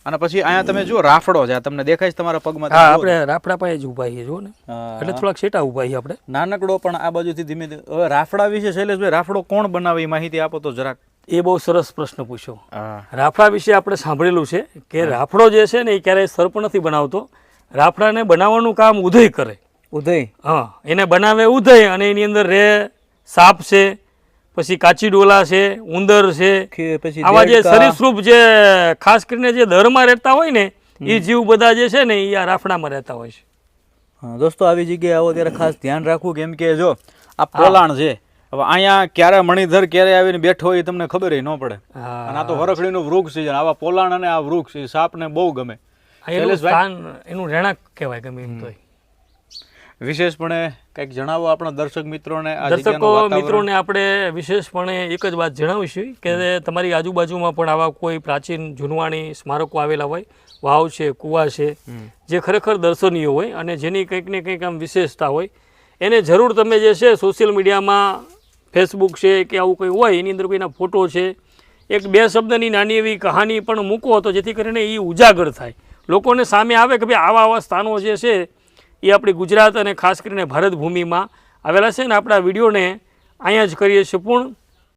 અને પછી અહીંયા તમે જો રાફડો છે, તમને દેખાય છે તમારા પગમાં? હા, આપણે રાફડા પાસે જ ઊભા છીએ જો ને, એટલે થોડાક સેટા ઊભા છીએ આપણે. નાનકડો પણ આ બાજુથી ધીમે ધીમે. હવે રાફડા વિશે શૈલેષભાઈ, રાફડો કોણ બનાવે એ માહિતી આપો તો જરાક. એ બહુ સરસ પ્રશ્ન પૂછ્યો. રાફડા વિશે આપણે સાંભળેલું છે કે રાફડો જે છે ને એ ક્યારેય સર્પ નથી બનાવતો. રાફડાને બનાવવાનું કામ ઉદય કરે. ઉદય? હા, એને બનાવે ઉદય, અને એની અંદર રે સાપ છે, પછી કાચી ડોલા છે, ઉંદર છે, પછી આવા જે સરીસૃપ જે ખાસ કરીને જે દરમાં રહેતા હોય ને એ જીવ બધા જે છે ને એ આ રાફડામાં રહેતા હોય છે. હા દોસ્તો, આવી જગ્યાએ આવો ત્યારે ખાસ ધ્યાન રાખવું, કેમ કે જો આ પોલાણ છે, હવે અહીંયા ક્યારે મણિધર ક્યારે આવીને બેઠો હોય તમને ખબર ન પડે. અને આ તો વરખડીનું વૃક્ષ છે, આવા પોલાણ અને આ વૃક્ષ સાપને બહુ ગમે. એનું રહેણાંક કહેવાય ગમે એમ તો. વિશેષપણે કંઈક જણાવો આપણા દર્શક મિત્રોને. દર્શકો મિત્રોને આપણે વિશેષપણે એક જ વાત જણાવીશું કે તમારી આજુબાજુમાં પણ આવા કોઈ પ્રાચીન જૂનવાણી સ્મારકો આવેલા હોય, વાવ છે, કુવા છે, જે ખરેખર દર્શનીય હોય અને જેની કંઈક ને કંઈક આમ વિશેષતા હોય, એને જરૂર તમે જે છે સોશિયલ મીડિયામાં, ફેસબુક છે કે આવું કંઈ હોય એની અંદર કોઈના ફોટો છે, એક બે શબ્દની નાની એવી કહાની પણ મૂકો તો જેથી કરીને એ ઉજાગર થાય, લોકોને સામે આવે કે ભાઈ આવા આવા સ્થાનો જે છે એ આપણી ગુજરાત અને ખાસ કરીને ભારત ભૂમિમાં આવેલા છે ને. આપણે આ વિડીયોને અહીંયા જ કરીએ છીએ પૂર્ણ.